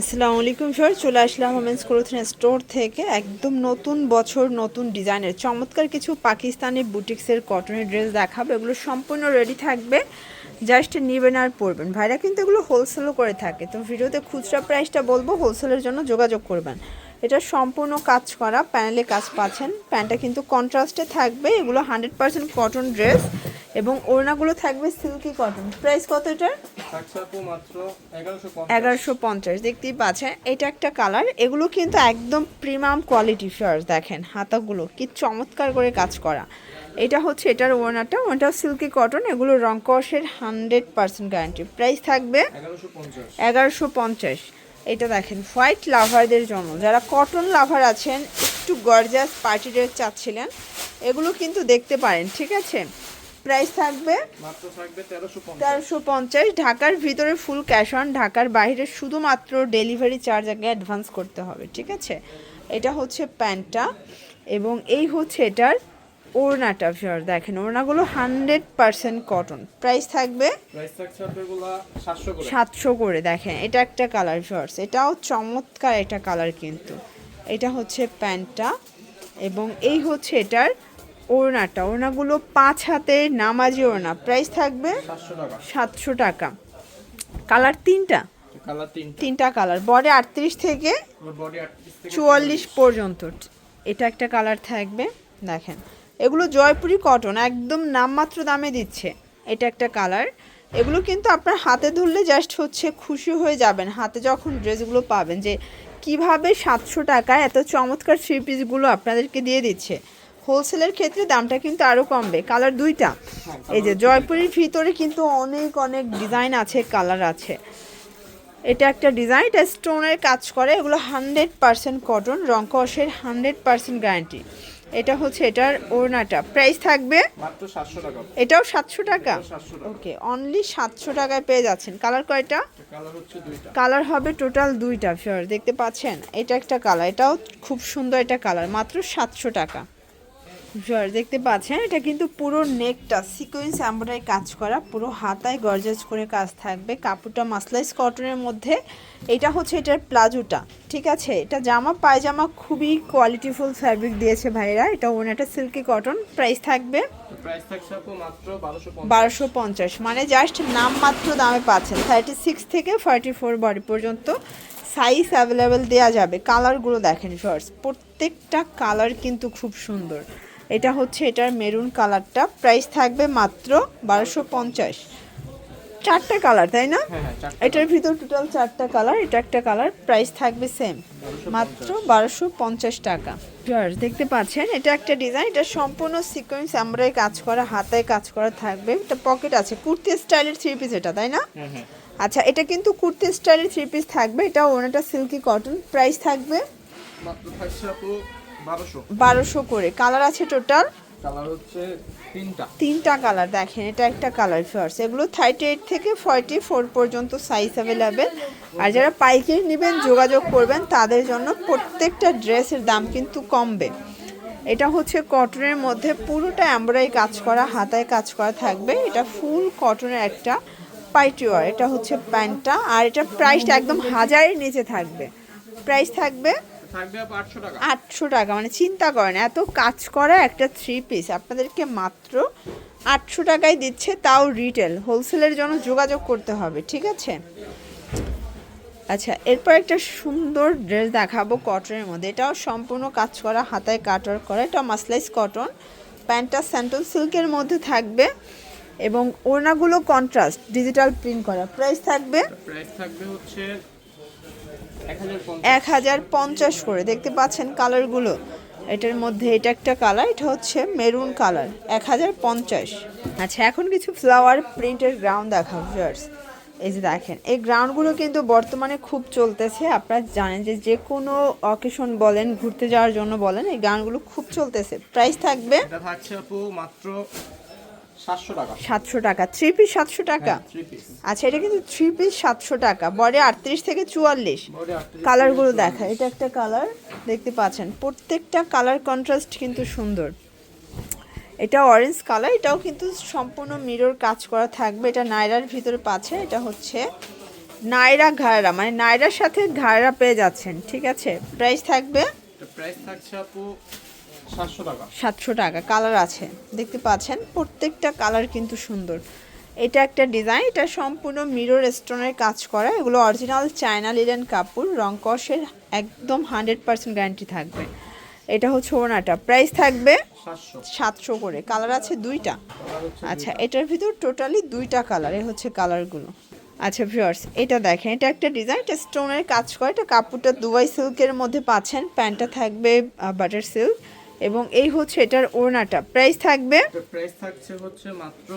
আসসালামু আলাইকুম স্যার, চলে আসলাম ওমেন্স ক্লোথিং স্টোর থেকে একদম নতুন বছর নতুন ডিজাইনের চমৎকার কিছু পাকিস্তানি বুটিক্সের কটনের ড্রেস দেখাবো। এগুলো সম্পূর্ণ রেডি থাকবে, জাস্ট নেবেন আর পরবেন। ভাইরা কিন্তু এগুলো হোলসেলও করে থাকে, তো ভিডিওতে খুচরা প্রাইসটা বলবো, হোলসেলের জন্য যোগাযোগ করবেন। এটা সম্পূর্ণ কাজ করা, প্যানেলে কাজ পাচ্ছেন, প্যান্টটা কিন্তু কন্ট্রাস্টে থাকবে। এগুলো 100% কটন ড্রেস এবং ওড়নাগুলো থাকবে সিল্কি কটন। প্রাইস কত এটার? 1150। দেখতেই পাচ্ছেন, এটা একটা কালার। এগুলো কিন্তু একদম প্রিমিয়াম কোয়ালিটি ফার্স। দেখেন হাতাগুলো কি চমৎকার করে কাজ করা। এটা হচ্ছে এটার ওড়নাটা সিল্কি কটন। এগুলো রং কষের 100% গ্যারান্টি। প্রাইস থাকবে 1150। এটা দেখেন হোয়াইট লাভারদের জন্য, যারা কটন লাভার আছেন, একটু গর্জাস পার্টি ড্রেস চাচ্ছিলেন, এগুলো কিন্তু দেখতে পারেন। ঠিক আছে, প্রাইস থাকবে মাত্র থাকবে 1350। ঢাকার ভিতরে ফুল ক্যাশ অন, ঢাকার বাইরে শুধুমাত্র ডেলিভারি চার্জ আগে অ্যাডভান্স করতে হবে। ঠিক আছে, এটা হচ্ছে প্যান্টটা এবং এই হচ্ছে এটার ওড়নাটা। ফিয়ার দেখেন, ওড়নাগুলো 100% কটন। প্রাইস থাকবে 700 করে। দেখেন এটা একটা কালার ফিয়ার্স, এটাও চমৎকার একটা কালার কিন্তু। এটা হচ্ছে প্যান্টটা এবং এই হচ্ছে এটার ওড়নাগুলো 5 হাতের নামাজি ওড়না। প্রাইস থাকবে 700 টাকা। কালার তিনটা কালার, বডি 38 থেকে 44 পর্যন্ত। এটা একটা কালার থাকবে। দেখেন এগুলো জয়পুরি কটন, একদম নামমাত্র দামে দিচ্ছে। এটা একটা কালার। এগুলো কিন্তু আপনার হাতে ধরলে জাস্ট হচ্ছে খুশি হয়ে যাবেন হাতে যখন ড্রেসগুলো পাবেন, যে কিভাবে 700 টাকায় এত চমৎকার থ্রি পিসগুলো আপনাদেরকে দিয়ে দিচ্ছে। হোলসেলের ক্ষেত্রে দামটা কিন্তু আরও কমবে। কালার দুইটা, এই যে জয়পুরের ভিতরে কিন্তু অনেক অনেক ডিজাইন আছে, কালার আছে। এটা একটা ডিজাইন, এটা স্টোনের কাজ করে। এগুলো 100% কটন, রং কষের 100% গ্যারান্টি। এটা হচ্ছে এটার ওড়নাটা। প্রাইস থাকবে মাত্র 700 টাকা। এটাও 700 টাকা। ওকে, অনলি 700 টাকায় পেয়ে যাচ্ছেন। কালার কয়টা? কালার হচ্ছে দুইটা। কালার হবে টোটাল দুইটা। ফিওর দেখতে পাচ্ছেন, এটা একটা কালার, এটাও খুব সুন্দর একটা কালার, মাত্র 700 টাকা। দেখতে পাচ্ছেন, এটা কিন্তু পুরো নেকটা সিকোয়েন্স এমব্রয়ডারি কাজ করা, পুরো হাতায় গর্জাস করে কাজ থাকবে। কাপড়টা মাসলাইজ কটনের মধ্যে। এটা হচ্ছে এটার প্লাজোটা। ঠিক আছে, এটা জামা পায়জামা খুবই কোয়ালিটিফুল ফ্যাব্রিক দিয়েছে ভাইরা। এটা ওনাটা সিল্কি কটন। প্রাইস থাকবে মাত্র 1250। মানে জাস্ট নামমাত্র দামে পাচ্ছেন। 36 থেকে 44 বডি পর্যন্ত সাইজ অ্যাভেলেবেল দেওয়া যাবে। কালারগুলো দেখেন ফার্স্ট, প্রত্যেকটা কালার কিন্তু খুব সুন্দর। এটা হচ্ছে এটার মেরুন কালারটা। প্রাইস থাকবে মাত্র 1250। চারটা কালার, তাই না? এটার ভিতর টোটাল 4টা কালার, এটা একটা কালার। প্রাইস থাকবে সেম, মাত্র 1250 টাকা। দেখতে পাচ্ছেন, এটা একটা ডিজাইন, এটা সম্পূর্ণ সিকোয়েন্স এমব্রয়ডারি কাজ করা, হাতায় কাজ করা থাকবে। এটা পকেট আছে, কুর্তি স্টাইলের থ্রি পিস এটা, তাই না? আচ্ছা, এটা কিন্তু কুর্তি স্টাইলের থ্রি পিস থাকবে। এটা ওনাটা সিল্কি কটন। প্রাইস থাকবে মাত্র 1200 করে। কালার আছে টোটাল কালার হচ্ছে তিনটা কালার। দেখেন এটা একটা কালার ফার্স্ট। এগুলো 38 থেকে 44 পর্যন্ত সাইজ অ্যাভেলেবেল। আর যারা পাইকারি নেবেন যোগাযোগ করবেন, তাদের জন্য প্রত্যেকটা ড্রেসের দাম কিন্তু কমবে। এটা হচ্ছে কটনের মধ্যে, পুরোটা এমব্রয়ডারি কাজ করা, হাতায় কাজ করা থাকবে। এটা ফুল কটনের একটা পার্টি ওয়্যার। এটা হচ্ছে প্যান্টটা, আর এটা প্রাইসটা একদম 1000-এর নিচে থাকবে। প্রাইস থাকবে 800 টাকা। মানে চিন্তা করেন, এত কাজ করা একটা থ্রি পিস আপনাদেরকে মাত্র 800 টাকায় দিচ্ছে, তাও রিটেল। হোলসেলের জন্য যোগাযোগ করতে হবে। ঠিক আছে, আচ্ছা এরপর একটা সুন্দর ড্রেস দেখাবো কটনের মধ্যে। এটাও সম্পূর্ণ কাজ করা, হাতায় কাটওয়ার্ক করা। এটা মাসলাইজ কটন, প্যান্টটা স্যান্টল সিল্কের মধ্যে থাকবে এবং ওড়নাগুলো কন্ট্রাস্ট ডিজিটাল প্রিন্ট করা। প্রাইস থাকবে হচ্ছে 1050 করে। দেখতে পাচ্ছেন কালারগুলো, এটার মধ্যে এটা একটা কালার, এটা হচ্ছে মেরুন কালার। 1050। আচ্ছা, এখন কিছু ফ্লাওয়ার প্রিন্টের গ্রাউন্ড দেখাবো ভিউয়ার্স। এই যে দেখেন, এই গ্রাউন্ডগুলো কিন্তু বর্তমানে খুব চলতেছে। আপনারা জানেন যে যে কোনো অকেশন বলেন, ঘুরতে যাওয়ার জন্য বলেন, এই গ্রাউন্ডগুলো খুব চলতেছে। প্রাইস থাকবে মাত্র 700 টাকা। থ্রি পিস 700 টাকা। আচ্ছা, এটা কিন্তু থ্রি পিস 700 টাকা। বডি 38 থেকে 44। কালারগুলো দেখা, এটা একটা কালার দেখতে পাচ্ছেন, প্রত্যেকটা কালার কন্ট্রাস্ট কিন্তু সুন্দর। এটা অরেঞ্জ কালার, এটাও কিন্তু সম্পূর্ণ মিরর কাজ করা থাকবে। এটা নায়রার ভিতরে পাচ্ছে। এটা হচ্ছে নায়রা ঘাড়া, মানে নায়রার সাথে ঘাড়া পেয়ে যাচ্ছেন, ঠিক আছে। প্রাইস থাকবে এটা প্রাইস থাকছে আপু 700 টাকা। 700 টাকা। কালার আছে দেখতে পাচ্ছেন, প্রত্যেকটা কালার কিন্তু সুন্দর। এটা একটা ডিজাইন, এটা সম্পূর্ণ মিরর স্টোনের কাজ করা, এগুলো অরিজিনাল চায়না লিলেন কাপড়, রং কষের একদম 100% গ্যারান্টি থাকবে। এটা হচ্ছে ওড়নাটা, প্রাইস থাকবে 700 করে। কালার আছে দুইটা। আচ্ছা, এটার ভিতর টোটালি দুইটা কালার, এই হচ্ছে কালারগুলো। আচ্ছা ভিউয়ার্স, এটা দেখেন, এটা একটা ডিজাইন, এটা স্টোনের কাজ করে, এটা কাপড়টা দুবাই সিল্কের মধ্যে পাচ্ছেন, প্যান্টটা থাকবে বাটার সিল্ক, এবং এই হচ্ছে এটার ওড়নাটা। প্রাইস থাকবে এটা প্রাইস থাকছে হচ্ছে মাত্র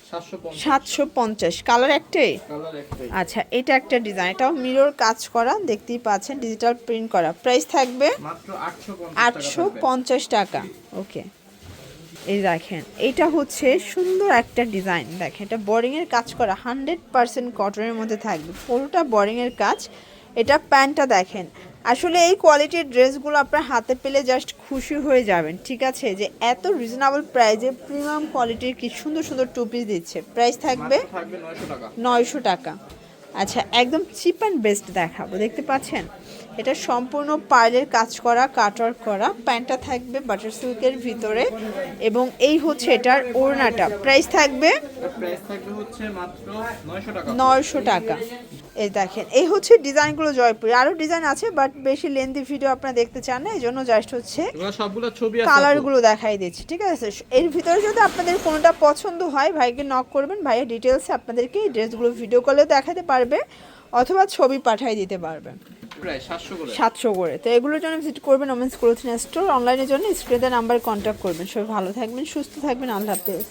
750। 750। কালার একটাই। কালার একটাই। আচ্ছা, এটা একটা ডিজাইন, এটাও মিরর কাজ করা, দেখতেই পাচ্ছেন, ডিজিটাল প্রিন্ট করা। প্রাইস থাকবে মাত্র 850 টাকা। ওকে, এই দেখেন, এটা হচ্ছে সুন্দর একটা ডিজাইন, দেখেন এটা বোরিংয়ের কাজ করা, 100% কটনের মধ্যে থাকবে, পুরোটা বোরিংয়ের কাজ। এটা প্যান্টটা দেখেন, আসলে এই কোয়ালিটির ড্রেসগুলো আপনার হাতে পেলে জাস্ট খুশি হয়ে যাবেন, ঠিক আছে, যে এত রিজনেবল প্রাইসে প্রিমিয়াম কোয়ালিটির কি সুন্দর সুন্দর টু পিস দিচ্ছে। প্রাইস থাকবে 900 টাকা। 900 টাকা। আচ্ছা, একদম চিপ অ্যান্ড বেস্ট দেখাবো, দেখতে পাচ্ছেন, এটা সম্পূর্ণ পার্লের কাজ করা, কাটওয়ার্ক করা, প্যান্টটা থাকবে বাটার সিল্কের ভিতরে, এবং এই হচ্ছে এটার ওড়নাটা। প্রাইস থাকবে এটা প্রাইস থাকবে হচ্ছে মাত্র 900 টাকা। 900 টাকা। এই দেখেন, এই হচ্ছে ডিজাইনগুলো জয়পুরে, আরও ডিজাইন আছে বাট বেশি লেন্থি ভিডিও আপনারা দেখতে চান না, এই জন্য জাস্ট হচ্ছে এগুলো সবগুলো ছবি আছে। কালারগুলো দেখাই দিচ্ছি, ঠিক আছে। এর ভিতরে যদি আপনাদের কোনোটা পছন্দ হয়, ভাইকে নক করবেন, ভাইয়ের ডিটেলসে আপনাদেরকে এই ড্রেসগুলো ভিডিও কলেও দেখাতে পারবে, অথবা ছবি পাঠিয়ে দিতে পারবে। প্রায় 700 করে। 700 করে। তো এগুলোর জন্য ভিজিট করবেন ওমেন্স ক্লোথিং স্টোর, অনলাইনের জন্য স্ক্রিনে নাম্বার কন্ট্যাক্ট করবেন। সবাই ভালো থাকবেন, সুস্থ থাকবেন, আল্লাহ হাফেজ।